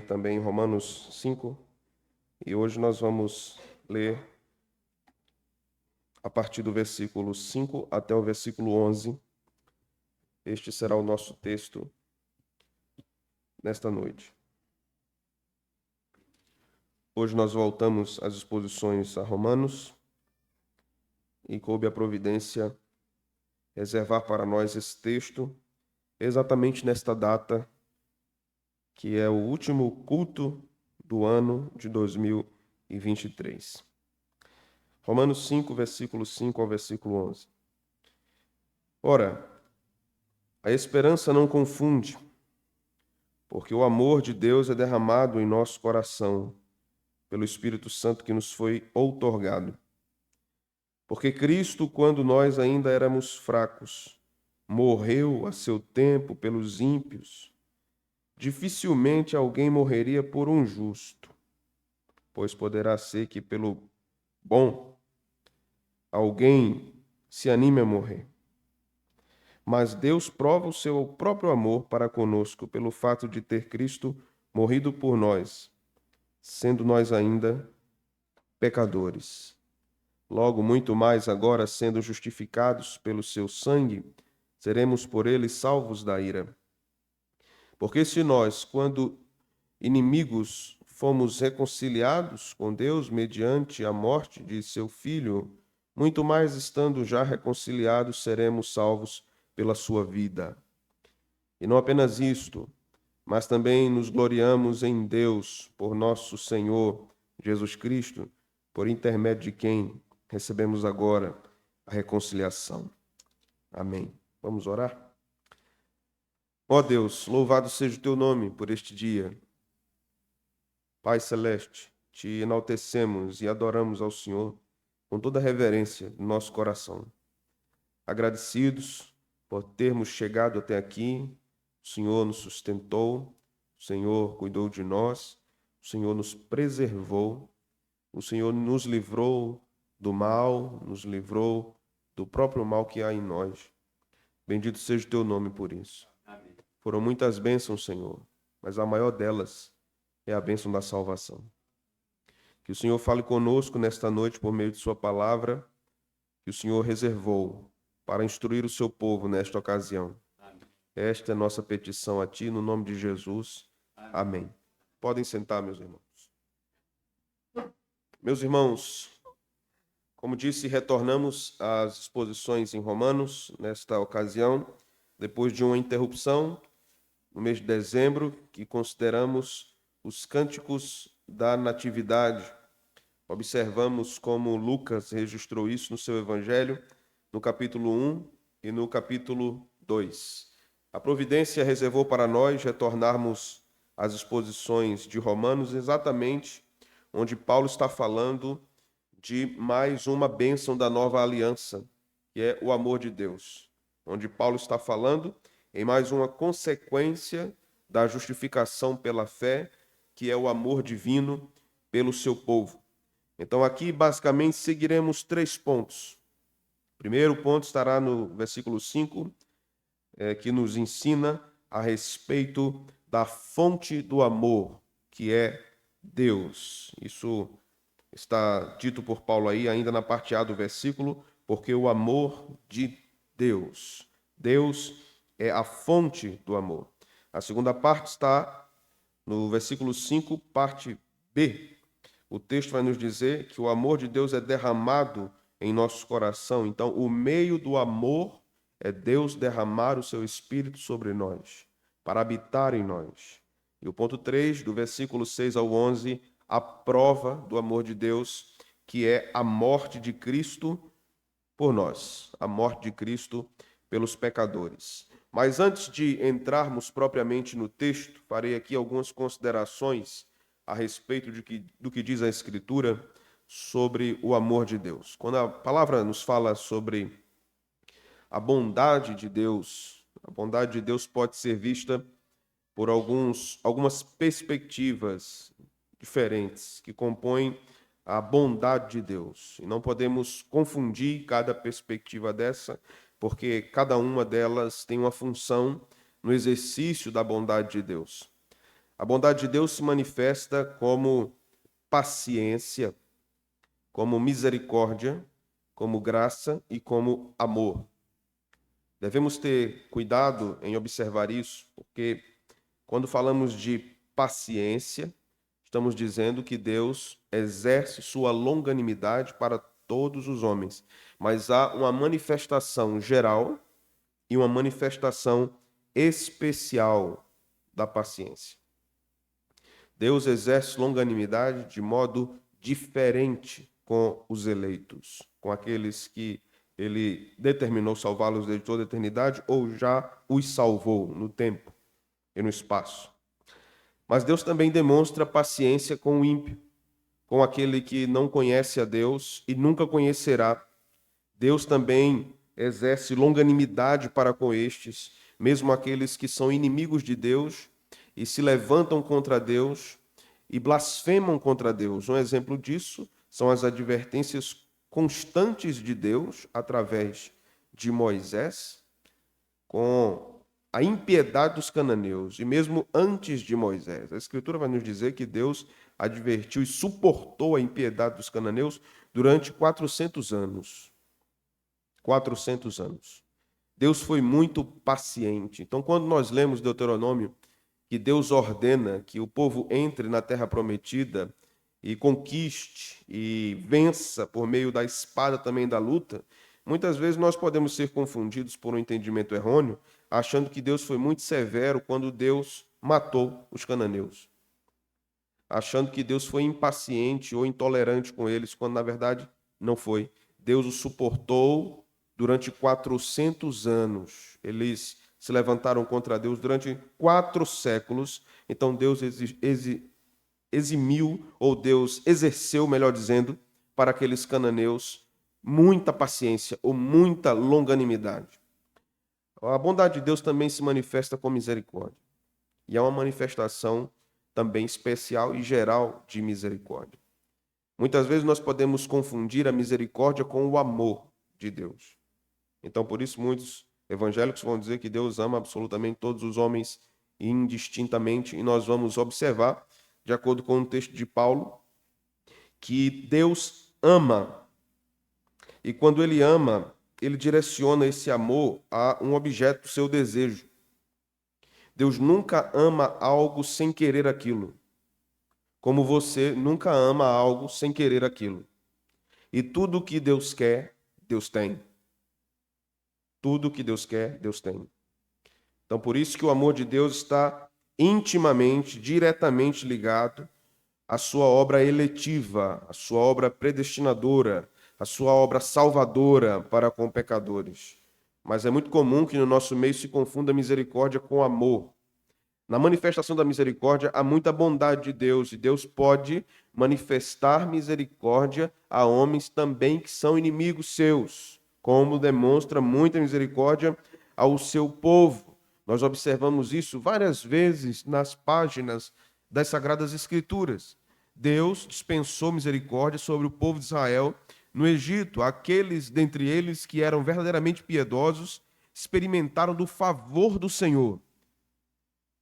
Também em Romanos 5, e hoje nós vamos ler a partir do versículo 5 até o versículo 11. Este será o nosso texto nesta noite. Hoje nós voltamos às exposições a Romanos e coube a providência reservar para nós esse texto exatamente nesta data, que é o último culto do ano de 2023. Romanos 5, versículo 5 ao versículo 11. Ora, a esperança não confunde, porque o amor de Deus é derramado em nosso coração pelo Espírito Santo que nos foi outorgado. Porque Cristo, quando nós ainda éramos fracos, morreu a seu tempo pelos ímpios. Dificilmente alguém morreria por um justo, pois poderá ser que pelo bom alguém se anime a morrer. Mas Deus prova o seu próprio amor para conosco pelo fato de ter Cristo morrido por nós, sendo nós ainda pecadores. Logo, muito mais agora, sendo justificados pelo seu sangue, seremos por ele salvos da ira. Porque se nós, quando inimigos, fomos reconciliados com Deus mediante a morte de seu Filho, muito mais estando já reconciliados, seremos salvos pela sua vida. E não apenas isto, mas também nos gloriamos em Deus por nosso Senhor Jesus Cristo, por intermédio de quem recebemos agora a reconciliação. Amém. Vamos orar? Ó Deus, louvado seja o teu nome por este dia. Pai Celeste, te enaltecemos e adoramos ao Senhor com toda a reverência do nosso coração. Agradecidos por termos chegado até aqui, o Senhor nos sustentou, o Senhor cuidou de nós, o Senhor nos preservou, o Senhor nos livrou do mal, nos livrou do próprio mal que há em nós. Bendito seja o teu nome por isso. Amém. Foram muitas bênçãos, Senhor, mas a maior delas é a bênção da salvação. Que o Senhor fale conosco nesta noite por meio de sua palavra, que o Senhor reservou para instruir o seu povo nesta ocasião. Amém. Esta é a nossa petição a Ti, no nome de Jesus. Amém. Amém. Podem sentar, meus irmãos. Meus irmãos, como disse, retornamos às exposições em Romanos, nesta ocasião, depois de uma interrupção no mês de dezembro, que consideramos os cânticos da Natividade. Observamos como Lucas registrou isso no seu Evangelho, no capítulo 1 e no capítulo 2. A providência reservou para nós retornarmos às exposições de Romanos, exatamente onde Paulo está falando de mais uma bênção da nova aliança, que é o amor de Deus. Onde Paulo está falando em mais uma consequência da justificação pela fé, que é o amor divino pelo seu povo. Então aqui basicamente seguiremos 3 pontos. O primeiro ponto estará no versículo 5, que nos ensina a respeito da fonte do amor, que é Deus. Isso está dito por Paulo aí, ainda na parte A do versículo, porque o amor de Deus. Deus é a fonte do amor. A segunda parte está no versículo 5, parte B. O texto vai nos dizer que o amor de Deus é derramado em nosso coração. Então, o meio do amor é Deus derramar o seu Espírito sobre nós, para habitar em nós. E o ponto 3, do versículo 6 ao 11, a prova do amor de Deus, que é a morte de Cristo por nós, a morte de Cristo pelos pecadores. Mas antes de entrarmos propriamente no texto, farei aqui algumas considerações a respeito do que diz a Escritura sobre o amor de Deus. Quando a palavra nos fala sobre a bondade de Deus, a bondade de Deus pode ser vista por algumas perspectivas diferentes que compõem a bondade de Deus. E não podemos confundir cada perspectiva dessa, porque cada uma delas tem uma função no exercício da bondade de Deus. A bondade de Deus se manifesta como paciência, como misericórdia, como graça e como amor. Devemos ter cuidado em observar isso, porque quando falamos de paciência, estamos dizendo que Deus exerce sua longanimidade para todos os homens, mas há uma manifestação geral e uma manifestação especial da paciência. Deus exerce longanimidade de modo diferente com os eleitos, com aqueles que ele determinou salvá-los desde toda a eternidade ou já os salvou no tempo e no espaço. Mas Deus também demonstra paciência com o ímpio, com aquele que não conhece a Deus e nunca conhecerá. Deus também exerce longanimidade para com estes, mesmo aqueles que são inimigos de Deus e se levantam contra Deus e blasfemam contra Deus. Um exemplo disso são as advertências constantes de Deus através de Moisés com a impiedade dos cananeus, e mesmo antes de Moisés. A Escritura vai nos dizer que Deus advertiu e suportou a impiedade dos cananeus durante 400 anos. 400 anos. Deus foi muito paciente. Então, quando nós lemos Deuteronômio, que Deus ordena que o povo entre na terra prometida e conquiste e vença por meio da espada também da luta, muitas vezes nós podemos ser confundidos por um entendimento errôneo, achando que Deus foi muito severo quando Deus matou os cananeus. Achando que Deus foi impaciente ou intolerante com eles, quando na verdade não foi. Deus os suportou durante 400 anos. Eles se levantaram contra Deus durante 4 séculos. Então Deus eximiu, ou Deus exerceu, melhor dizendo, para aqueles cananeus muita paciência ou muita longanimidade. A bondade de Deus também se manifesta com misericórdia. E é uma manifestação também especial e geral de misericórdia. Muitas vezes nós podemos confundir a misericórdia com o amor de Deus. Então, por isso, muitos evangélicos vão dizer que Deus ama absolutamente todos os homens indistintamente, e nós vamos observar, de acordo com o texto de Paulo, que Deus ama. E quando ele ama, ele direciona esse amor a um objeto do seu desejo. Deus nunca ama algo sem querer aquilo, como você nunca ama algo sem querer aquilo. E tudo que Deus quer, Deus tem. Tudo que Deus quer, Deus tem. Então, por isso que o amor de Deus está intimamente, diretamente ligado à sua obra eletiva, à sua obra predestinadora, à sua obra salvadora para com pecadores. Mas é muito comum que no nosso meio se confunda misericórdia com amor. Na manifestação da misericórdia há muita bondade de Deus, e Deus pode manifestar misericórdia a homens também que são inimigos seus, como demonstra muita misericórdia ao seu povo. Nós observamos isso várias vezes nas páginas das Sagradas Escrituras. Deus dispensou misericórdia sobre o povo de Israel no Egito. Aqueles dentre eles que eram verdadeiramente piedosos experimentaram do favor do Senhor,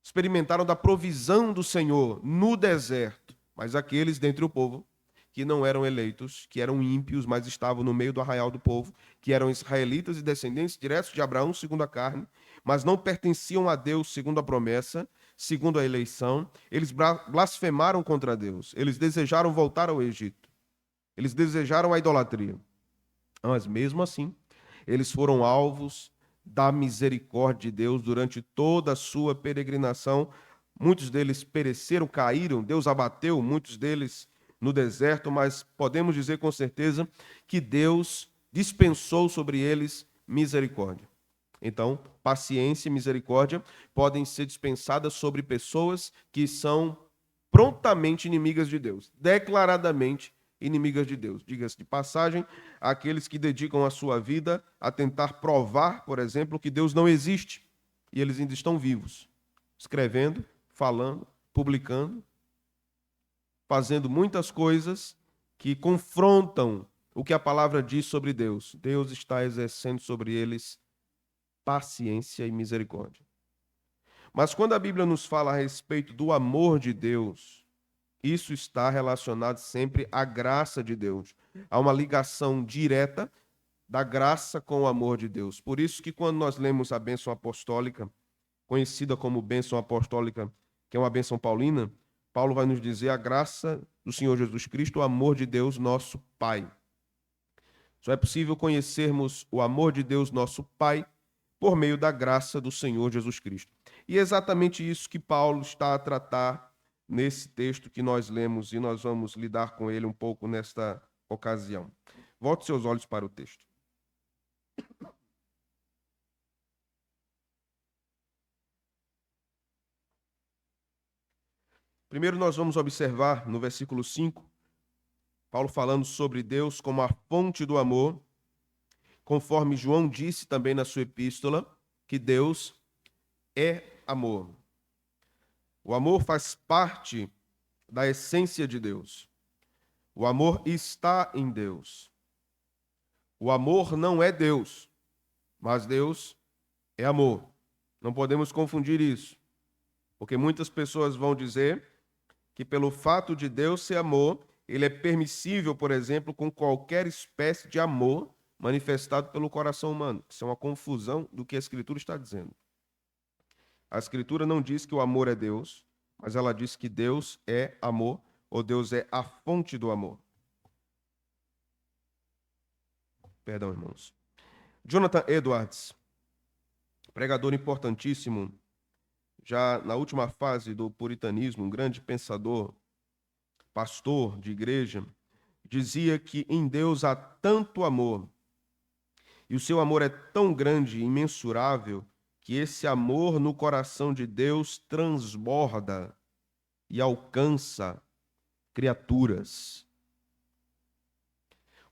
experimentaram da provisão do Senhor no deserto. Mas aqueles dentre o povo que não eram eleitos, que eram ímpios, mas estavam no meio do arraial do povo, que eram israelitas e descendentes diretos de Abraão, segundo a carne, mas não pertenciam a Deus segundo a promessa, segundo a eleição, eles blasfemaram contra Deus, eles desejaram voltar ao Egito, eles desejaram a idolatria. Mas mesmo assim, eles foram alvos da misericórdia de Deus durante toda a sua peregrinação. Muitos deles pereceram, caíram, Deus abateu muitos deles no deserto, mas podemos dizer com certeza que Deus dispensou sobre eles misericórdia. Então, paciência e misericórdia podem ser dispensadas sobre pessoas que são prontamente inimigas de Deus, declaradamente inimigas de Deus. Diga-se de passagem, aqueles que dedicam a sua vida a tentar provar, por exemplo, que Deus não existe, e eles ainda estão vivos, escrevendo, falando, publicando, fazendo muitas coisas que confrontam o que a palavra diz sobre Deus. Deus está exercendo sobre eles paciência e misericórdia. Mas quando a Bíblia nos fala a respeito do amor de Deus, isso está relacionado sempre à graça de Deus. Há uma ligação direta da graça com o amor de Deus. Por isso que quando nós lemos a bênção apostólica, conhecida como bênção apostólica, que é uma bênção paulina, Paulo vai nos dizer a graça do Senhor Jesus Cristo, o amor de Deus, nosso Pai. Só é possível conhecermos o amor de Deus, nosso Pai, por meio da graça do Senhor Jesus Cristo. E é exatamente isso que Paulo está a tratar nesse texto que nós lemos, e nós vamos lidar com ele um pouco nesta ocasião. Volte seus olhos para o texto. Primeiro nós vamos observar no versículo 5, Paulo falando sobre Deus como a fonte do amor, conforme João disse também na sua epístola, que Deus é amor. O amor faz parte da essência de Deus. O amor está em Deus. O amor não é Deus, mas Deus é amor. Não podemos confundir isso, porque muitas pessoas vão dizer que pelo fato de Deus ser amor, ele é permissível, por exemplo, com qualquer espécie de amor manifestado pelo coração humano. Isso é uma confusão do que a Escritura está dizendo. A Escritura não diz que o amor é Deus, mas ela diz que Deus é amor, ou Deus é a fonte do amor. Perdão, irmãos. Jonathan Edwards, pregador importantíssimo, já na última fase do puritanismo, um grande pensador, pastor de igreja, dizia que em Deus há tanto amor, e o seu amor é tão grande e imensurável, que esse amor no coração de Deus transborda e alcança criaturas.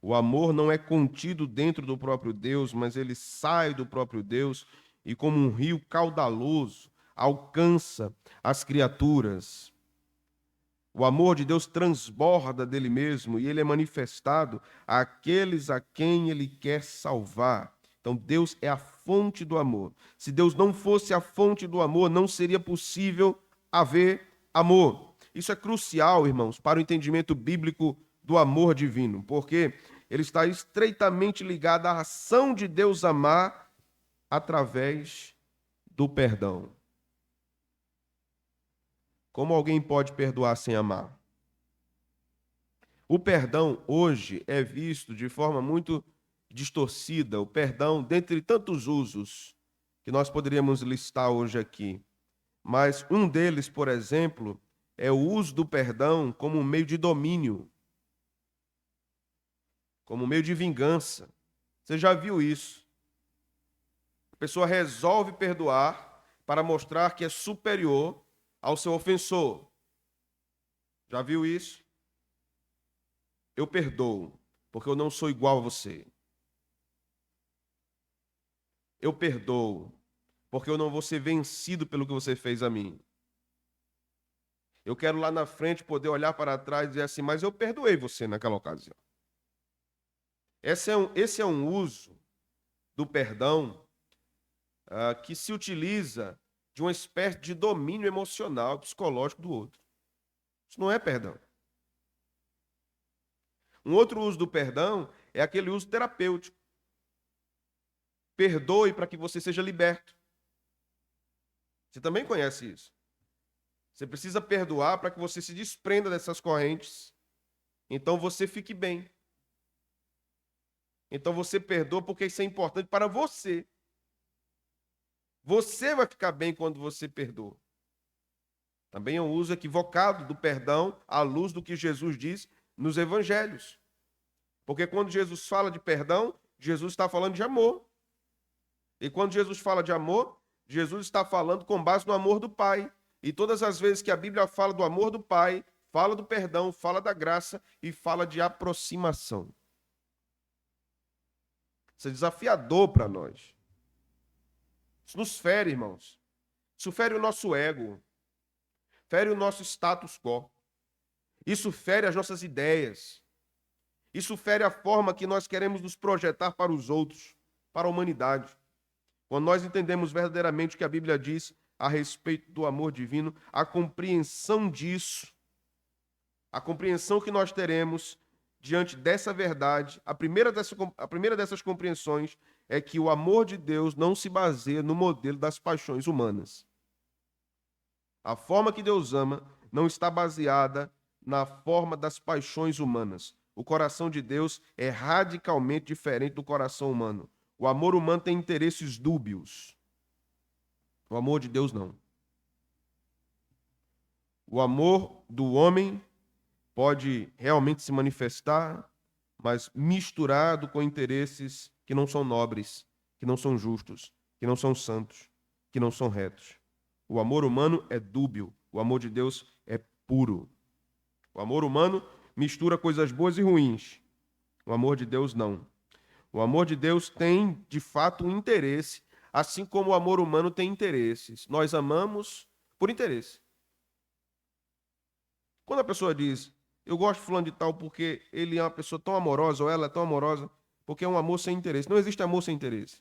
O amor não é contido dentro do próprio Deus, mas ele sai do próprio Deus e, como um rio caudaloso, alcança as criaturas. O amor de Deus transborda dele mesmo e ele é manifestado àqueles a quem ele quer salvar. Então, Deus é a fonte do amor. Se Deus não fosse a fonte do amor, não seria possível haver amor. Isso é crucial, irmãos, para o entendimento bíblico do amor divino, porque ele está estreitamente ligado à ação de Deus amar através do perdão. Como alguém pode perdoar sem amar? O perdão hoje é visto de forma muito distorcida. O perdão, dentre tantos usos que nós poderíamos listar hoje aqui. Mas um deles, por exemplo, é o uso do perdão como um meio de domínio, como um meio de vingança. Você já viu isso? A pessoa resolve perdoar para mostrar que é superior ao seu ofensor. Já viu isso? Eu perdoo, porque eu não sou igual a você. Eu perdoo, porque eu não vou ser vencido pelo que você fez a mim. Eu quero lá na frente poder olhar para trás e dizer assim, mas eu perdoei você naquela ocasião. Esse é um uso do perdão que se utiliza de uma espécie de domínio emocional, psicológico do outro. Isso não é perdão. Um outro uso do perdão é aquele uso terapêutico. Perdoe para que você seja liberto. Você também conhece isso. Você precisa perdoar para que você se desprenda dessas correntes. Então você fique bem. Então você perdoa porque isso é importante para você. Você vai ficar bem quando você perdoa. Também é um uso equivocado do perdão à luz do que Jesus diz nos evangelhos. Porque quando Jesus fala de perdão, Jesus está falando de amor. E quando Jesus fala de amor, Jesus está falando com base no amor do Pai. E todas as vezes que a Bíblia fala do amor do Pai, fala do perdão, fala da graça e fala de aproximação. Isso é desafiador para nós. Isso nos fere, irmãos. Isso fere o nosso ego. Fere o nosso status quo. Isso fere as nossas ideias. Isso fere a forma que nós queremos nos projetar para os outros, para a humanidade. Quando nós entendemos verdadeiramente o que a Bíblia diz a respeito do amor divino, a compreensão disso, a compreensão que nós teremos diante dessa verdade, a primeira dessas compreensões é que o amor de Deus não se baseia no modelo das paixões humanas. A forma que Deus ama não está baseada na forma das paixões humanas. O coração de Deus é radicalmente diferente do coração humano. O amor humano tem interesses dúbios. O amor de Deus não. O amor do homem pode realmente se manifestar, mas misturado com interesses que não são nobres, que não são justos, que não são santos, que não são retos. O amor humano é dúbio, o amor de Deus é puro. O amor humano mistura coisas boas e ruins. O amor de Deus não. O amor de Deus tem, de fato, um interesse, assim como o amor humano tem interesses. Nós amamos por interesse. Quando a pessoa diz, eu gosto de fulano de tal porque ele é uma pessoa tão amorosa, ou ela é tão amorosa, porque é um amor sem interesse. Não existe amor sem interesse.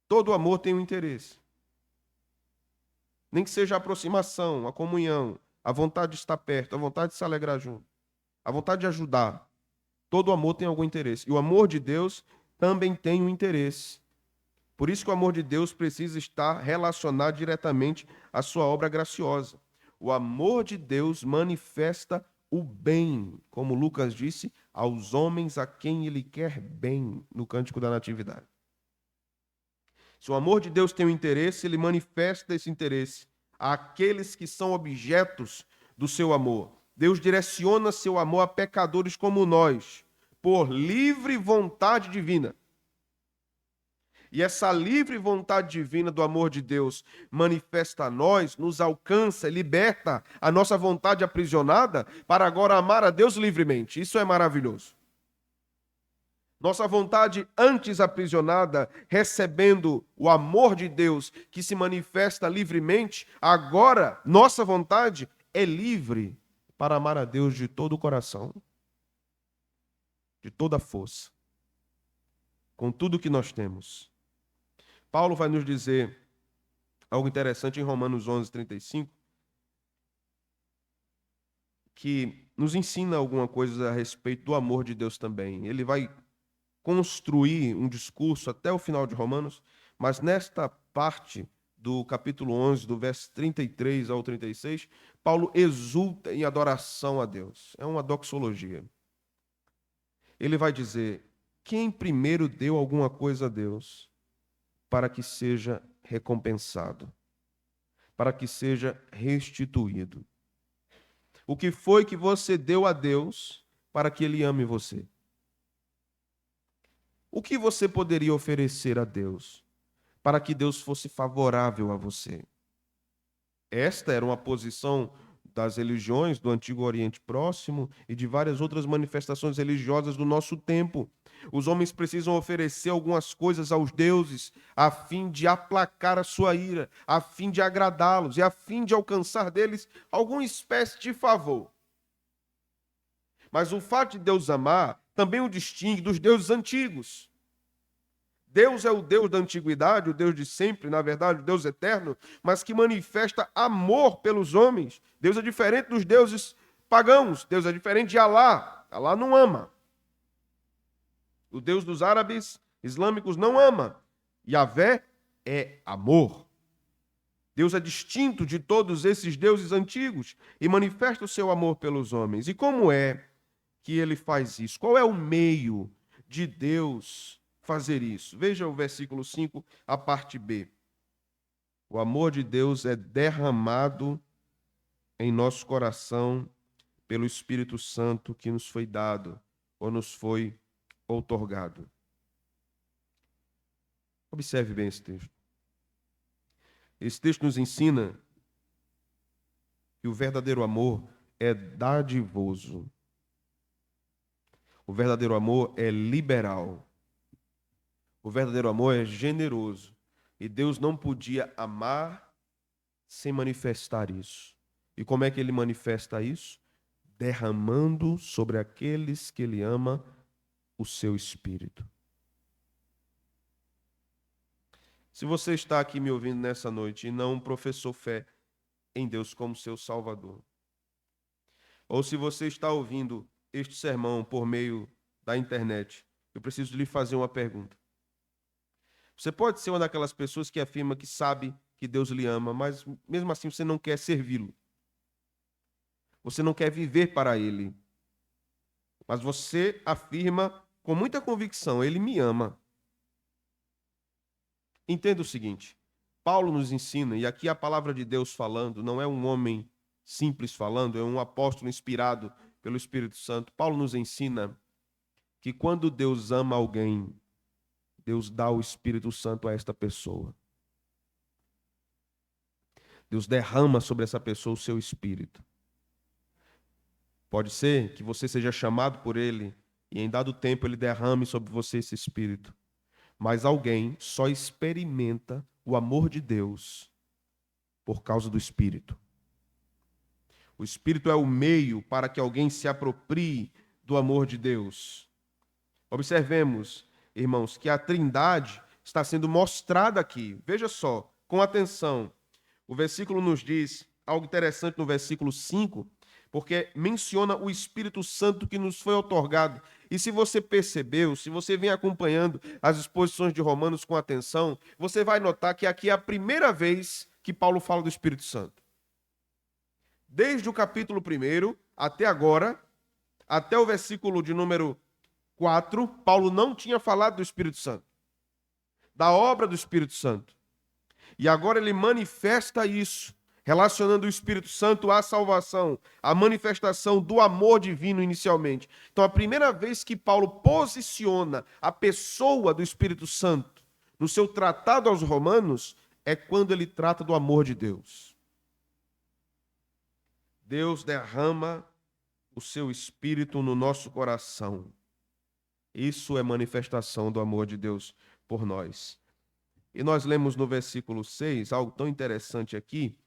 Todo amor tem um interesse. Nem que seja a aproximação, a comunhão, a vontade de estar perto, a vontade de se alegrar junto, a vontade de ajudar. Todo amor tem algum interesse. E o amor de Deus também tem um interesse. Por isso que o amor de Deus precisa estar relacionado diretamente à sua obra graciosa. O amor de Deus manifesta o bem, como Lucas disse, aos homens a quem ele quer bem, no Cântico da Natividade. Se o amor de Deus tem um interesse, ele manifesta esse interesse àqueles que são objetos do seu amor. Deus direciona seu amor a pecadores como nós, por livre vontade divina. E essa livre vontade divina do amor de Deus manifesta a nós, nos alcança, liberta a nossa vontade aprisionada para agora amar a Deus livremente. Isso é maravilhoso. Nossa vontade antes aprisionada, recebendo o amor de Deus que se manifesta livremente, agora nossa vontade é livre para amar a Deus de todo o coração, de toda a força, com tudo que nós temos. Paulo vai nos dizer algo interessante em Romanos 11:35, que nos ensina alguma coisa a respeito do amor de Deus também. Ele vai construir um discurso até o final de Romanos, mas nesta parte do capítulo 11, do verso 33 ao 36, Paulo exulta em adoração a Deus. É uma doxologia. Ele vai dizer: quem primeiro deu alguma coisa a Deus para que seja recompensado, para que seja restituído? O que foi que você deu a Deus para que Ele ame você? O que você poderia oferecer a Deus para que Deus fosse favorável a você? Esta era uma posição das religiões do Antigo Oriente Próximo e de várias outras manifestações religiosas do nosso tempo. Os homens precisam oferecer algumas coisas aos deuses a fim de aplacar a sua ira, a fim de agradá-los e a fim de alcançar deles alguma espécie de favor. Mas o fato de Deus amar também o distingue dos deuses antigos. Deus é o Deus da antiguidade, o Deus de sempre, na verdade, o Deus eterno, mas que manifesta amor pelos homens. Deus é diferente dos deuses pagãos, Deus é diferente de Alá. Alá não ama. O Deus dos árabes islâmicos não ama. Yahvé é amor. Deus é distinto de todos esses deuses antigos e manifesta o seu amor pelos homens. E como é que ele faz isso? Qual é o meio de Deus fazer isso? Veja o versículo 5, a parte B. O amor de Deus é derramado em nosso coração pelo Espírito Santo que nos foi dado ou nos foi outorgado. Observe bem esse texto. Esse texto nos ensina que o verdadeiro amor é dadivoso. O verdadeiro amor é liberal. O verdadeiro amor é generoso. E Deus não podia amar sem manifestar isso. E como é que ele manifesta isso? Derramando sobre aqueles que ele ama o seu Espírito. Se você está aqui me ouvindo nessa noite e não professou fé em Deus como seu Salvador, ou se você está ouvindo este sermão por meio da internet, eu preciso lhe fazer uma pergunta. Você pode ser uma daquelas pessoas que afirma que sabe que Deus lhe ama, mas mesmo assim você não quer servi-lo. Você não quer viver para Ele. Mas você afirma com muita convicção: Ele me ama. Entenda o seguinte: Paulo nos ensina, e aqui a palavra de Deus falando, não é um homem simples falando, é um apóstolo inspirado pelo Espírito Santo. Paulo nos ensina que quando Deus ama alguém, Deus dá o Espírito Santo a esta pessoa. Deus derrama sobre essa pessoa o seu Espírito. Pode ser que você seja chamado por Ele e em dado tempo Ele derrame sobre você esse Espírito. Mas alguém só experimenta o amor de Deus por causa do Espírito. O Espírito é o meio para que alguém se aproprie do amor de Deus. Observemos, irmãos, que a Trindade está sendo mostrada aqui. Veja só, com atenção. O versículo nos diz algo interessante no versículo 5, porque menciona o Espírito Santo que nos foi outorgado. E se você percebeu, se você vem acompanhando as exposições de Romanos com atenção, você vai notar que aqui é a primeira vez que Paulo fala do Espírito Santo. Desde o capítulo 1 até agora, até o versículo de número 4, Paulo não tinha falado do Espírito Santo, da obra do Espírito Santo. E agora ele manifesta isso, relacionando o Espírito Santo à salvação, à manifestação do amor divino inicialmente. Então, a primeira vez que Paulo posiciona a pessoa do Espírito Santo no seu tratado aos Romanos é quando ele trata do amor de Deus. Deus derrama o seu Espírito no nosso coração. Isso é manifestação do amor de Deus por nós. E nós lemos no versículo 6 algo tão interessante aqui,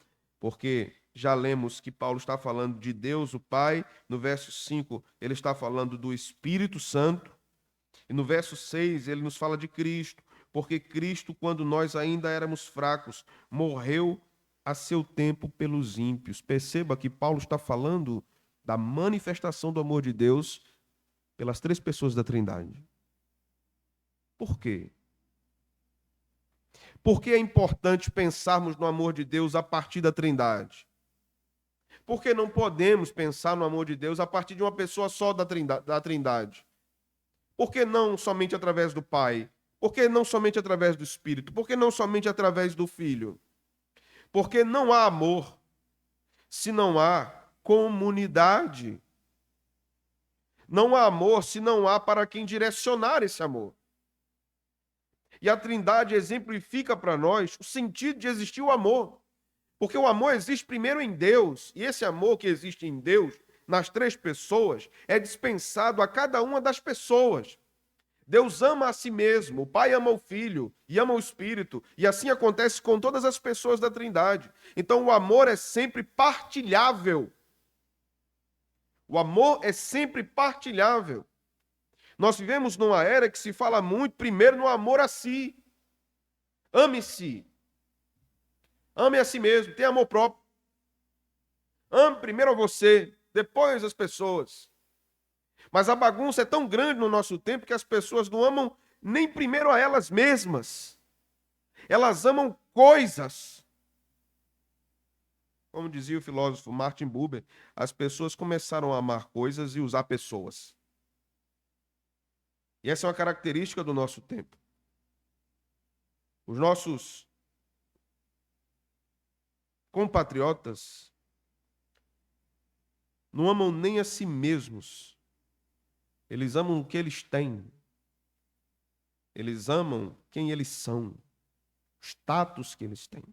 porque já lemos que Paulo está falando de Deus, o Pai. No verso 5, ele está falando do Espírito Santo. E no verso 6, ele nos fala de Cristo, porque Cristo, quando nós ainda éramos fracos, morreu a seu tempo pelos ímpios. Perceba que Paulo está falando da manifestação do amor de Deus pelas três pessoas da Trindade. Por quê? Por que é importante pensarmos no amor de Deus a partir da Trindade? Por que não podemos pensar no amor de Deus a partir de uma pessoa só da Trindade? Por que não somente através do Pai? Por que não somente através do Espírito? Por que não somente através do Filho? Porque não há amor se não há comunidade. Não há amor se não há para quem direcionar esse amor. E a Trindade exemplifica para nós o sentido de existir o amor. Porque o amor existe primeiro em Deus, e esse amor que existe em Deus, nas três pessoas, é dispensado a cada uma das pessoas. Deus ama a si mesmo, o Pai ama o Filho e ama o Espírito, e assim acontece com todas as pessoas da Trindade. Então o amor é sempre partilhável. O amor é sempre partilhável. Nós vivemos numa era que se fala muito, primeiro, no amor a si. Ame-se. Ame a si mesmo, tenha amor próprio. Ame primeiro a você, depois as pessoas. Mas a bagunça é tão grande no nosso tempo que as pessoas não amam nem primeiro a elas mesmas. Elas amam coisas. Como dizia o filósofo Martin Buber, as pessoas começaram a amar coisas e usar pessoas. E essa é uma característica do nosso tempo. Os nossos compatriotas não amam nem a si mesmos. Eles amam o que eles têm. Eles amam quem eles são, o status que eles têm.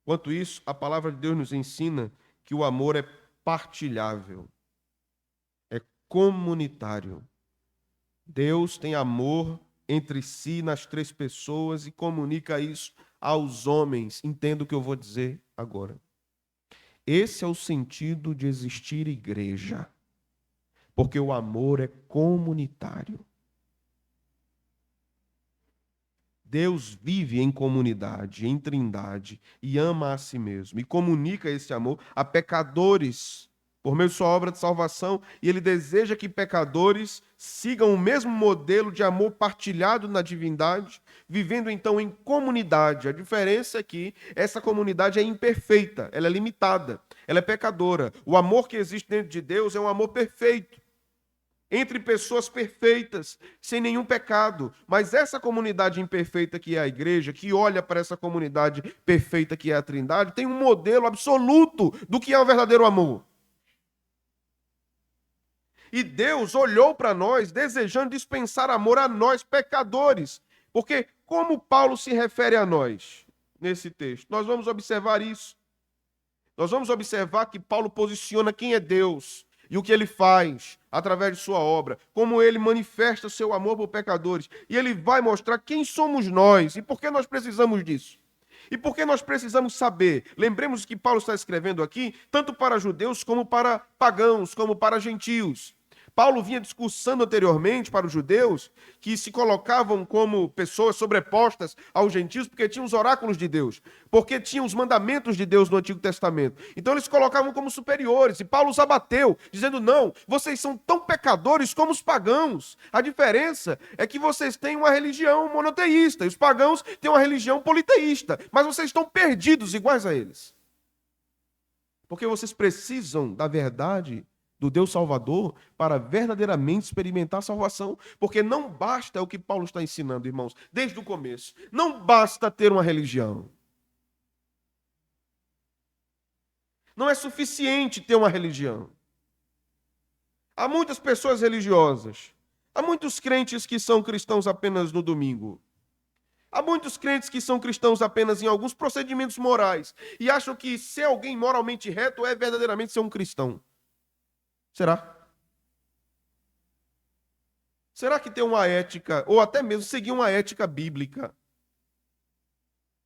Quanto isso, a palavra de Deus nos ensina que o amor é partilhável, é comunitário. Deus tem amor entre si nas três pessoas e comunica isso aos homens. Entenda o que eu vou dizer agora. Esse é o sentido de existir igreja, porque o amor é comunitário. Deus vive em comunidade, em trindade, e ama a si mesmo, e comunica esse amor a pecadores por meio de sua obra de salvação, e ele deseja que pecadores sigam o mesmo modelo de amor partilhado na divindade, vivendo então em comunidade. A diferença é que essa comunidade é imperfeita, ela é limitada, ela é pecadora. O amor que existe dentro de Deus é um amor perfeito, entre pessoas perfeitas, sem nenhum pecado. Mas essa comunidade imperfeita que é a igreja, que olha para essa comunidade perfeita que é a Trindade, tem um modelo absoluto do que é o verdadeiro amor. E Deus olhou para nós desejando dispensar amor a nós, pecadores. Porque como Paulo se refere a nós nesse texto? Nós vamos observar isso. Nós vamos observar que Paulo posiciona quem é Deus e o que ele faz através de sua obra, como ele manifesta seu amor por pecadores. E ele vai mostrar quem somos nós e por que nós precisamos disso. E por que nós precisamos saber? Lembremos que Paulo está escrevendo aqui tanto para judeus como para pagãos, como para gentios. Paulo vinha discursando anteriormente para os judeus que se colocavam como pessoas sobrepostas aos gentios porque tinham os oráculos de Deus, porque tinham os mandamentos de Deus no Antigo Testamento. Então eles se colocavam como superiores e Paulo os abateu, dizendo: não, vocês são tão pecadores como os pagãos. A diferença é que vocês têm uma religião monoteísta e os pagãos têm uma religião politeísta, mas vocês estão perdidos iguais a eles. Porque vocês precisam da verdade do Deus Salvador para verdadeiramente experimentar a salvação. Porque não basta o que Paulo está ensinando, irmãos, desde o começo. Não basta ter uma religião. Não é suficiente ter uma religião. Há muitas pessoas religiosas. Há muitos crentes que são cristãos apenas no domingo. Há muitos crentes que são cristãos apenas em alguns procedimentos morais e acham que ser alguém moralmente reto é verdadeiramente ser um cristão. Será? Será que ter uma ética, ou até mesmo seguir uma ética bíblica?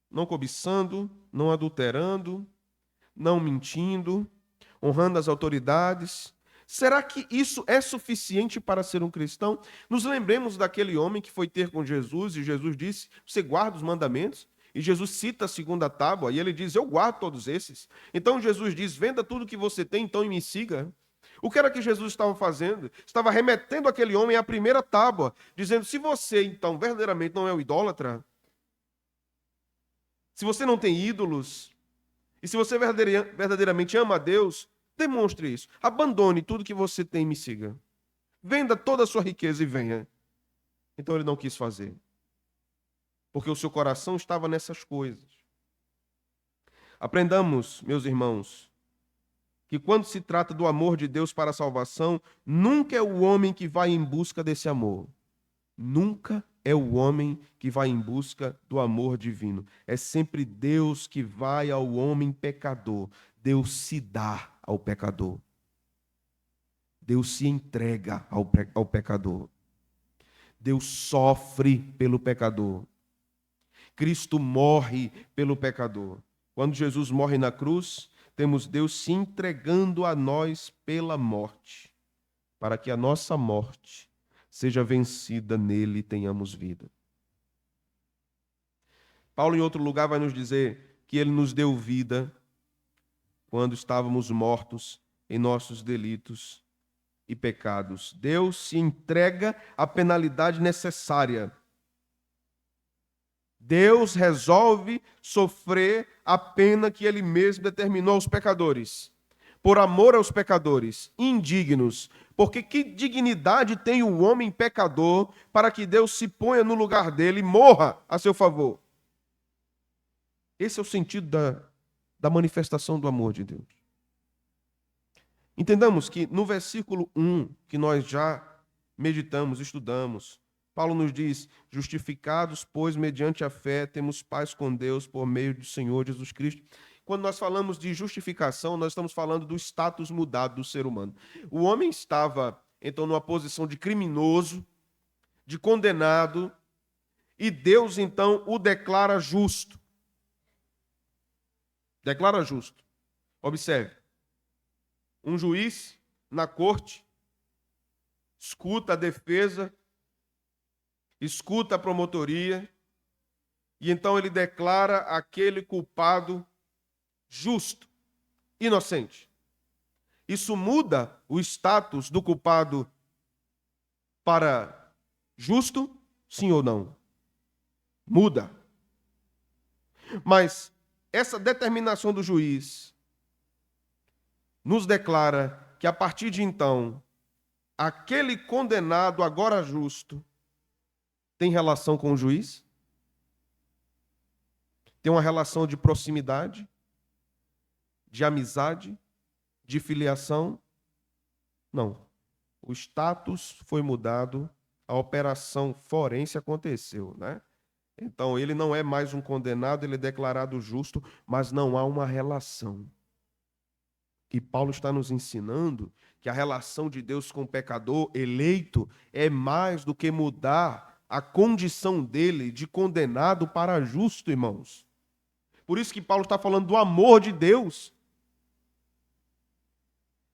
Não cobiçando, não adulterando, não mentindo, honrando as autoridades. Será que isso é suficiente para ser um cristão? Nos lembremos daquele homem que foi ter com Jesus e Jesus disse: você guarda os mandamentos? E Jesus cita a segunda tábua e ele diz: eu guardo todos esses. Então Jesus diz: venda tudo que você tem, então, e me siga. O que era que Jesus estava fazendo? Estava remetendo aquele homem à primeira tábua, dizendo: se você, então, verdadeiramente não é um idólatra, se você não tem ídolos, e se você verdadeiramente ama a Deus, demonstre isso. Abandone tudo que você tem e me siga. Venda toda a sua riqueza e venha. Então ele não quis fazer, porque o seu coração estava nessas coisas. Aprendamos, meus irmãos, que quando se trata do amor de Deus para a salvação, nunca é o homem que vai em busca desse amor. Nunca é o homem que vai em busca do amor divino. É sempre Deus que vai ao homem pecador. Deus se dá ao pecador. Deus se entrega ao pecador. Deus sofre pelo pecador. Cristo morre pelo pecador. Quando Jesus morre na cruz, temos Deus se entregando a nós pela morte, para que a nossa morte seja vencida nele e tenhamos vida. Paulo, em outro lugar, vai nos dizer que ele nos deu vida quando estávamos mortos em nossos delitos e pecados. Deus se entrega à penalidade necessária. Deus resolve sofrer a pena que ele mesmo determinou aos pecadores, por amor aos pecadores, indignos. Porque que dignidade tem o homem pecador para que Deus se ponha no lugar dele e morra a seu favor? Esse é o sentido da manifestação do amor de Deus. Entendamos que no versículo 1, que nós já meditamos, estudamos, Paulo nos diz: justificados, pois, mediante a fé, temos paz com Deus por meio do Senhor Jesus Cristo. Quando nós falamos de justificação, nós estamos falando do status mudado do ser humano. O homem estava, então, numa posição de criminoso, de condenado, e Deus, então, o declara justo. Declara justo. Observe. Um juiz, na corte, escuta a defesa, escuta a promotoria E então ele declara aquele culpado justo, inocente. Isso muda o status do culpado para justo, sim ou não? Muda. Mas essa determinação do juiz nos declara que a partir de então, aquele condenado agora justo tem relação com o juiz? Tem uma relação de proximidade, de amizade, de filiação? Não. O status foi mudado, a operação forense aconteceu, né? Então, ele não é mais um condenado, ele é declarado justo, mas não há uma relação. E Paulo está nos ensinando que a relação de Deus com o pecador eleito é mais do que mudar a condição dele de condenado para justo, irmãos. Por isso que Paulo está falando do amor de Deus.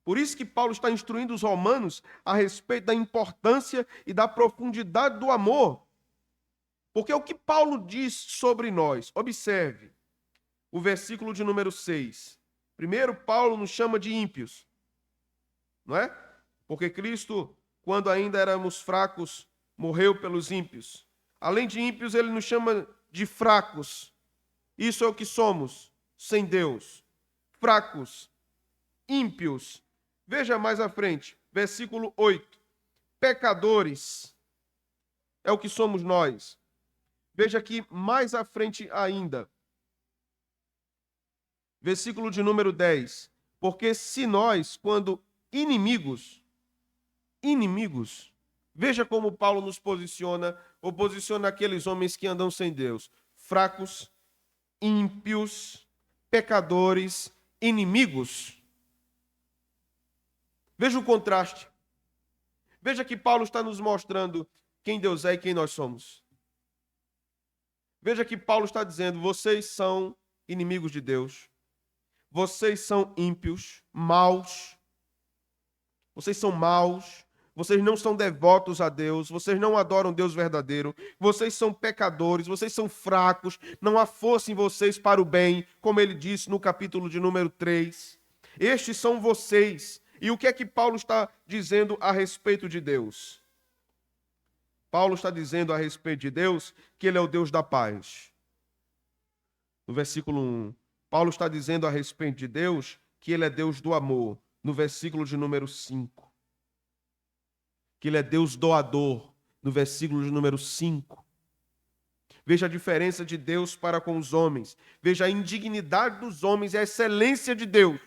Por isso que Paulo está instruindo os romanos a respeito da importância e da profundidade do amor. Porque o que Paulo diz sobre nós, observe o versículo de número 6. Primeiro, Paulo nos chama de ímpios, não é? Porque Cristo, quando ainda éramos fracos, morreu pelos ímpios. Além de ímpios, ele nos chama de fracos. Isso é o que somos, sem Deus. Fracos, ímpios. Veja mais à frente, versículo 8. Pecadores é o que somos nós. Veja aqui mais à frente ainda. Versículo de número 10. Porque se nós, quando inimigos, veja como Paulo nos posiciona, ou posiciona aqueles homens que andam sem Deus. Fracos, ímpios, pecadores, inimigos. Veja o contraste. Veja que Paulo está nos mostrando quem Deus é e quem nós somos. Veja que Paulo está dizendo, vocês são inimigos de Deus. Vocês são ímpios, maus. Vocês são maus. Vocês não são devotos a Deus. Vocês não adoram Deus verdadeiro. Vocês são pecadores. Vocês são fracos. Não há força em vocês para o bem, como ele disse no capítulo de número 3. Estes são vocês. E o que é que Paulo está dizendo a respeito de Deus? Paulo está dizendo a respeito de Deus que ele é o Deus da paz. No versículo 1. Paulo está dizendo a respeito de Deus que ele é Deus do amor. No versículo de número 5. Que ele é Deus doador. No versículo de número 5. Veja a diferença de Deus para com os homens. Veja a indignidade dos homens e a excelência de Deus.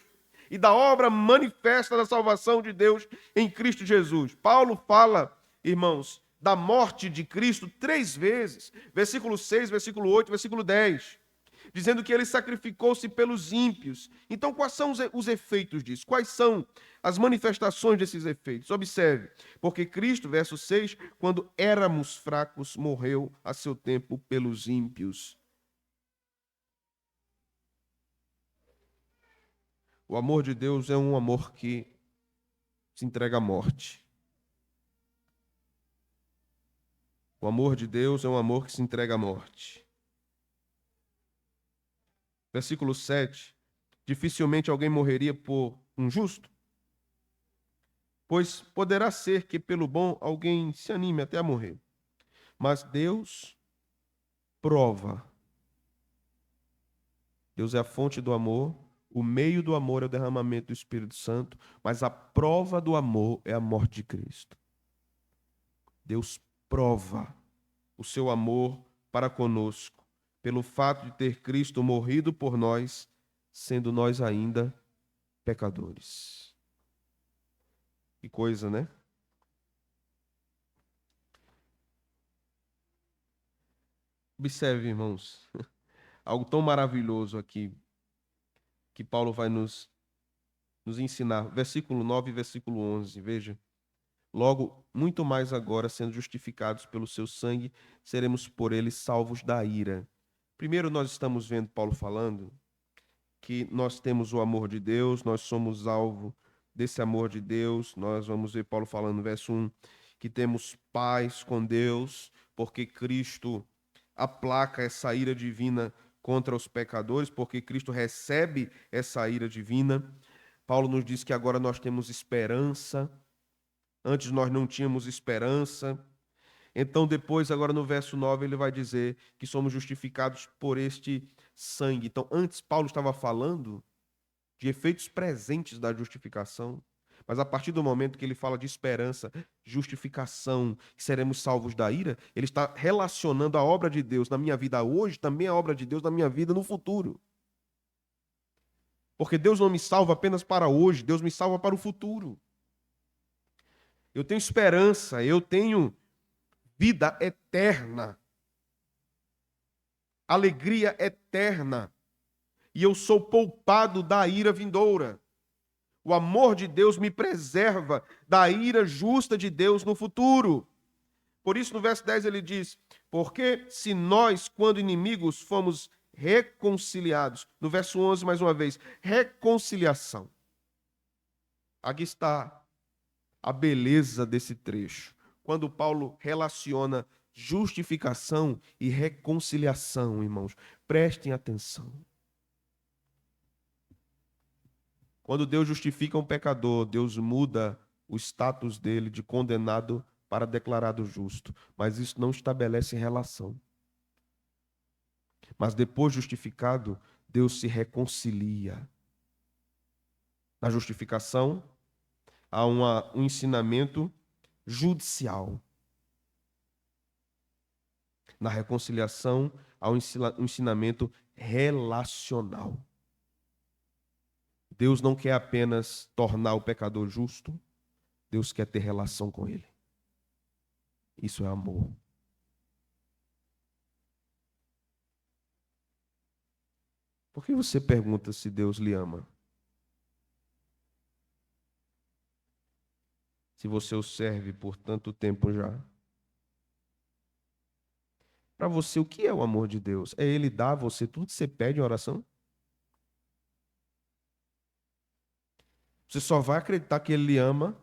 E da obra manifesta da salvação de Deus em Cristo Jesus. Paulo fala, irmãos, da morte de Cristo 3 vezes. Versículo 6, versículo 8, versículo 10. Dizendo que ele sacrificou-se pelos ímpios. Então, quais são os efeitos disso? Quais são as manifestações desses efeitos? Observe. Porque Cristo, verso 6, quando éramos fracos, morreu a seu tempo pelos ímpios. O amor de Deus é um amor que se entrega à morte. O amor de Deus é um amor que se entrega à morte. Versículo 7. Dificilmente alguém morreria por um justo, pois poderá ser que pelo bom alguém se anime até a morrer. Mas Deus prova. Deus é a fonte do amor, o meio do amor é o derramamento do Espírito Santo, mas a prova do amor é a morte de Cristo. Deus prova o seu amor para conosco, pelo fato de ter Cristo morrido por nós, sendo nós ainda pecadores. Que coisa, né? Observe, irmãos, algo tão maravilhoso aqui que Paulo vai nos ensinar. Versículo 9 e versículo 11, veja. Logo, muito mais agora, sendo justificados pelo seu sangue, seremos por ele salvos da ira. Primeiro, nós estamos vendo Paulo falando que nós temos o amor de Deus, nós somos alvo desse amor de Deus. Nós vamos ver Paulo falando no verso 1 que temos paz com Deus, porque Cristo aplaca essa ira divina contra os pecadores, porque Cristo recebe essa ira divina. Paulo nos diz que agora nós temos esperança. Antes nós não tínhamos esperança. Então, depois, agora no verso 9, ele vai dizer que somos justificados por este sangue. Então, antes, Paulo estava falando de efeitos presentes da justificação. Mas a partir do momento que ele fala de esperança, justificação, que seremos salvos da ira, ele está relacionando a obra de Deus na minha vida hoje, também a obra de Deus na minha vida no futuro. Porque Deus não me salva apenas para hoje, Deus me salva para o futuro. Eu tenho esperança, eu tenho vida eterna, alegria eterna, e eu sou poupado da ira vindoura. O amor de Deus me preserva da ira justa de Deus no futuro. Por isso, no verso 10 ele diz: porque se nós, quando inimigos, fomos reconciliados. No verso 11, mais uma vez, reconciliação. Aqui está a beleza desse trecho. Quando Paulo relaciona justificação e reconciliação, irmãos, prestem atenção. Quando Deus justifica um pecador, Deus muda o status dele de condenado para declarado justo. Mas isso não estabelece relação. Mas depois justificado, Deus se reconcilia. Na justificação, há um ensinamento judicial. Na reconciliação, há um ensinamento relacional. Deus não quer apenas tornar o pecador justo, Deus quer ter relação com ele. Isso é amor. Por que você pergunta se Deus lhe ama? Se você o serve por tanto tempo já. Para você, o que é o amor de Deus? É Ele dar a você tudo que você pede em oração? Você só vai acreditar que Ele lhe ama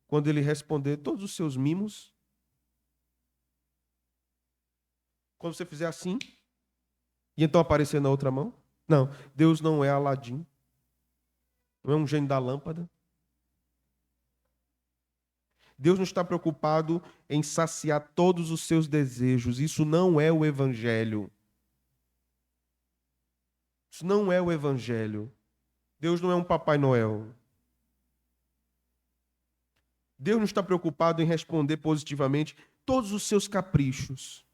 quando Ele responder todos os seus mimos? Quando você fizer assim, e então aparecer na outra mão? Não, Deus não é Aladim. Não é um gênio da lâmpada. Deus não está preocupado em saciar todos os seus desejos. Isso não é o Evangelho. Isso não é o Evangelho. Deus não é um Papai Noel. Deus não está preocupado em responder positivamente todos os seus caprichos,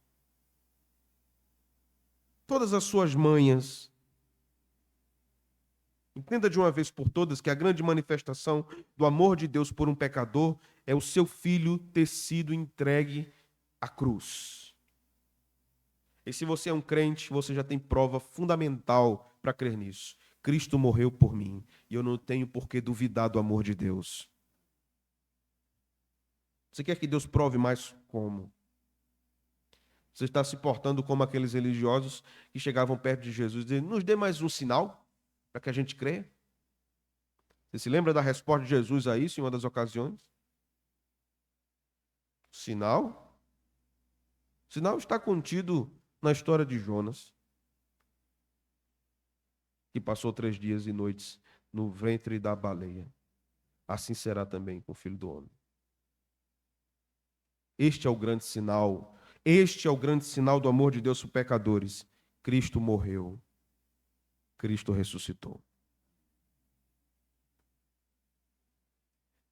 todas as suas manhas. Entenda de uma vez por todas que a grande manifestação do amor de Deus por um pecador é o seu filho ter sido entregue à cruz. E se você é um crente, você já tem prova fundamental para crer nisso. Cristo morreu por mim e eu não tenho por que duvidar do amor de Deus. Você quer que Deus prove mais como? Você está se portando como aqueles religiosos que chegavam perto de Jesus e diziam: nos dê mais um sinal para que a gente creia. Você se lembra da resposta de Jesus a isso em uma das ocasiões? Sinal? O sinal está contido na história de Jonas, que passou 3 dias e noites no ventre da baleia. Assim será também com o Filho do Homem. Este é o grande sinal. Este é o grande sinal do amor de Deus por pecadores. Cristo morreu. Cristo ressuscitou.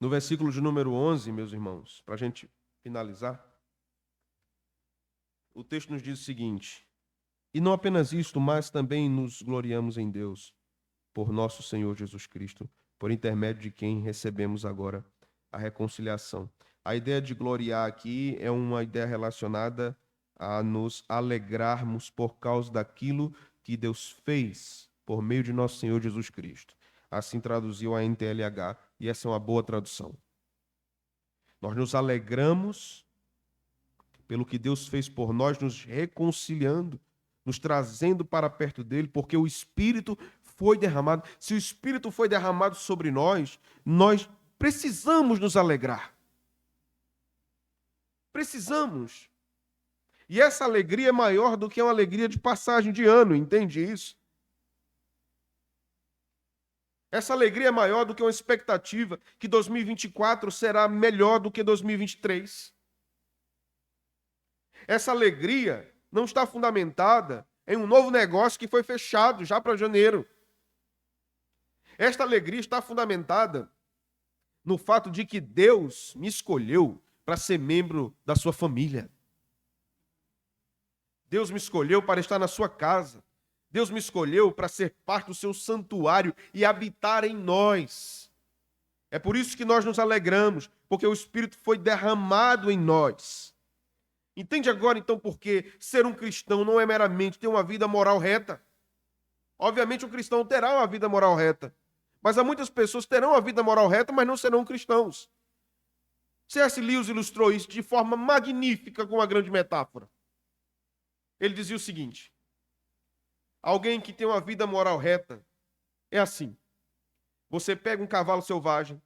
No versículo de número 11, meus irmãos, para a gente finalizar, o texto nos diz o seguinte: e não apenas isto, mas também nos gloriamos em Deus, por nosso Senhor Jesus Cristo, por intermédio de quem recebemos agora a reconciliação. A ideia de gloriar aqui é uma ideia relacionada a nos alegrarmos por causa daquilo que Deus fez por meio de nosso Senhor Jesus Cristo. Assim traduziu a NTLH, e essa é uma boa tradução. Nós nos alegramos pelo que Deus fez por nós, nos reconciliando, nos trazendo para perto dele, porque o Espírito foi derramado. Se o Espírito foi derramado sobre nós, nós precisamos nos alegrar. Precisamos. E essa alegria é maior do que uma alegria de passagem de ano, entende isso? Essa alegria é maior do que uma expectativa que 2024 será melhor do que 2023. Essa alegria não está fundamentada em um novo negócio que foi fechado já para janeiro. Esta alegria está fundamentada no fato de que Deus me escolheu para ser membro da sua família. Deus me escolheu para estar na sua casa. Deus me escolheu para ser parte do seu santuário e habitar em nós. É por isso que nós nos alegramos, porque o Espírito foi derramado em nós. Entende agora, então, por que ser um cristão não é meramente ter uma vida moral reta? Obviamente, o cristão terá uma vida moral reta. Mas há muitas pessoas que terão uma vida moral reta, mas não serão cristãos. C.S. Lewis ilustrou isso de forma magnífica com uma grande metáfora. Ele dizia o seguinte: alguém que tem uma vida moral reta é assim. Você pega um cavalo selvagem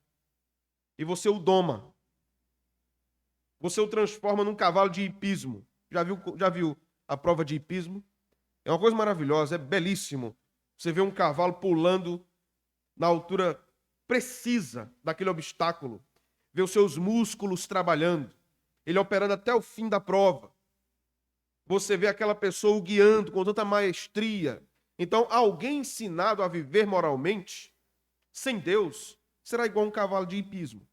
e você o doma. Você o transforma num cavalo de hipismo. Já viu a prova de hipismo? É uma coisa maravilhosa, é belíssimo. Você vê um cavalo pulando na altura precisa daquele obstáculo. Vê os seus músculos trabalhando. Ele operando até o fim da prova. Você vê aquela pessoa o guiando com tanta maestria. Então, alguém ensinado a viver moralmente, sem Deus, será igual um cavalo de hipismo.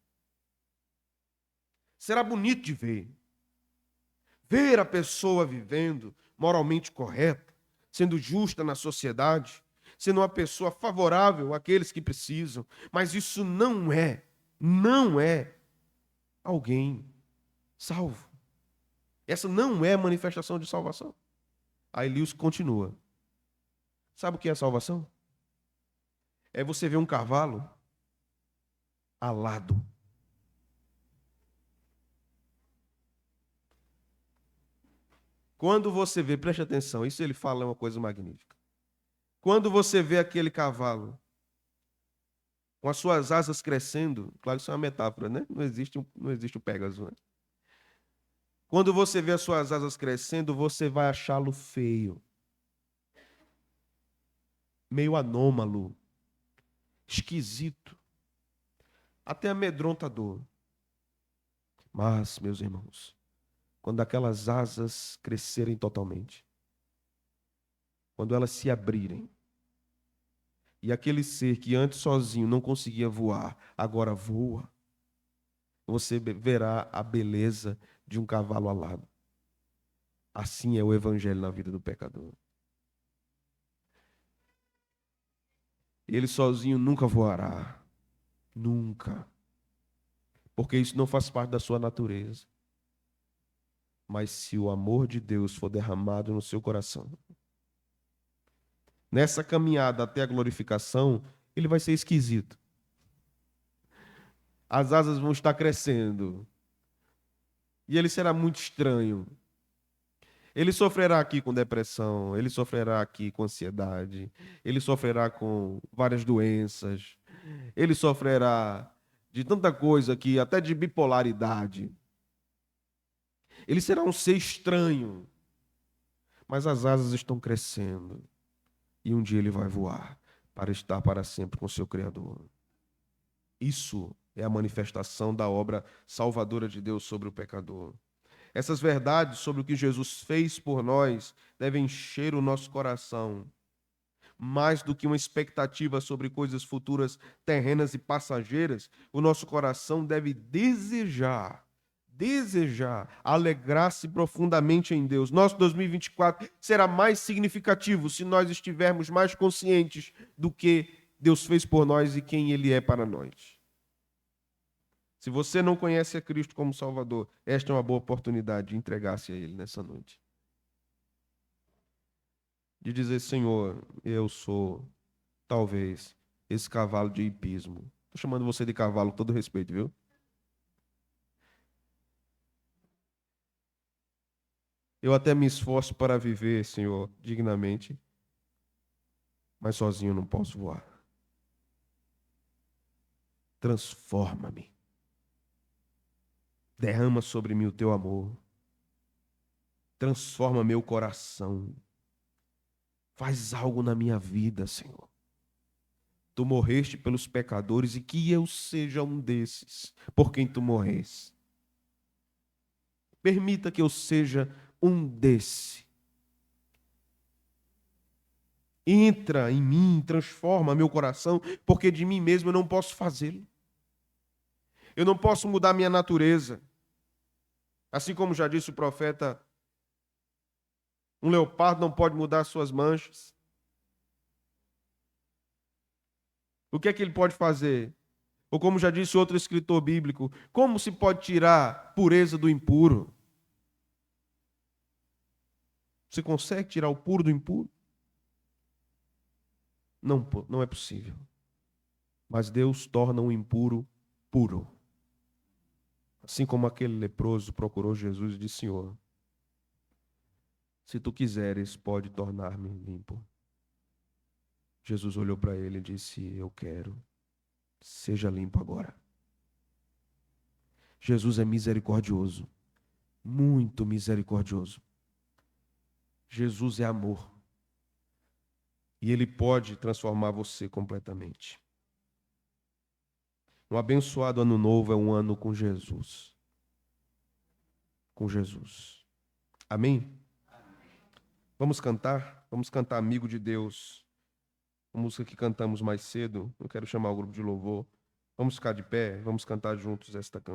Será bonito de ver. Ver a pessoa vivendo moralmente correta, sendo justa na sociedade, sendo uma pessoa favorável àqueles que precisam. Mas isso não é alguém salvo. Essa não é manifestação de salvação. Aí Lewis continua. Sabe o que é salvação? É você ver um cavalo alado. Quando você vê, preste atenção, isso ele fala é uma coisa magnífica. Quando você vê aquele cavalo com as suas asas crescendo, claro que isso é uma metáfora, né? Não existe o Pégaso, né? Quando você vê as suas asas crescendo, você vai achá-lo feio, meio anômalo, esquisito, até amedrontador. Mas, meus irmãos, quando aquelas asas crescerem totalmente, quando elas se abrirem, e aquele ser que antes sozinho não conseguia voar, agora voa, você verá a beleza de um cavalo alado. Assim é o evangelho na vida do pecador. Ele sozinho nunca voará. Nunca. Porque isso não faz parte da sua natureza. Mas se o amor de Deus for derramado no seu coração, nessa caminhada até a glorificação, ele vai ser esquisito. As asas vão estar crescendo. E ele será muito estranho. Ele sofrerá aqui com depressão, ele sofrerá aqui com ansiedade, ele sofrerá com várias doenças, ele sofrerá de tanta coisa aqui, até de bipolaridade. Ele será um ser estranho, mas as asas estão crescendo e um dia ele vai voar para estar para sempre com seu Criador. Isso é a manifestação da obra salvadora de Deus sobre o pecador. Essas verdades sobre o que Jesus fez por nós devem encher o nosso coração, mais do que uma expectativa sobre coisas futuras, terrenas e passageiras. O nosso coração deve desejar, alegrar-se profundamente em Deus. Nosso 2024 será mais significativo se nós estivermos mais conscientes do que Deus fez por nós e quem Ele é para nós. Se você não conhece a Cristo como Salvador, esta é uma boa oportunidade de entregar-se a Ele nessa noite. De dizer, Senhor, eu sou, talvez, esse cavalo de hipismo. Estou chamando você de cavalo com todo respeito, viu? Eu até me esforço para viver, Senhor, dignamente, mas sozinho não posso voar. Transforma-me. Derrama sobre mim o teu amor. Transforma meu coração. Faz algo na minha vida, Senhor. Tu morreste pelos pecadores e que eu seja um desses por quem tu morreste. Permita que eu seja um desse. Entra em mim, transforma meu coração, porque de mim mesmo eu não posso fazê-lo. Eu não posso mudar minha natureza. Assim como já disse o profeta, um leopardo não pode mudar suas manchas. O que é que ele pode fazer? Ou como já disse outro escritor bíblico, como se pode tirar pureza do impuro? Você consegue tirar o puro do impuro? Não, não é possível. Mas Deus torna o impuro puro. Assim como aquele leproso procurou Jesus e disse: Senhor, se tu quiseres, pode tornar-me limpo. Jesus olhou para ele e disse: eu quero. Seja limpo agora. Jesus é misericordioso. Muito misericordioso. Jesus é amor. E Ele pode transformar você completamente. Um abençoado ano novo é um ano com Jesus. Com Jesus. Amém? Vamos cantar? Vamos cantar Amigo de Deus. A música que cantamos mais cedo. Eu quero chamar o grupo de louvor. Vamos ficar de pé, vamos cantar juntos esta canção.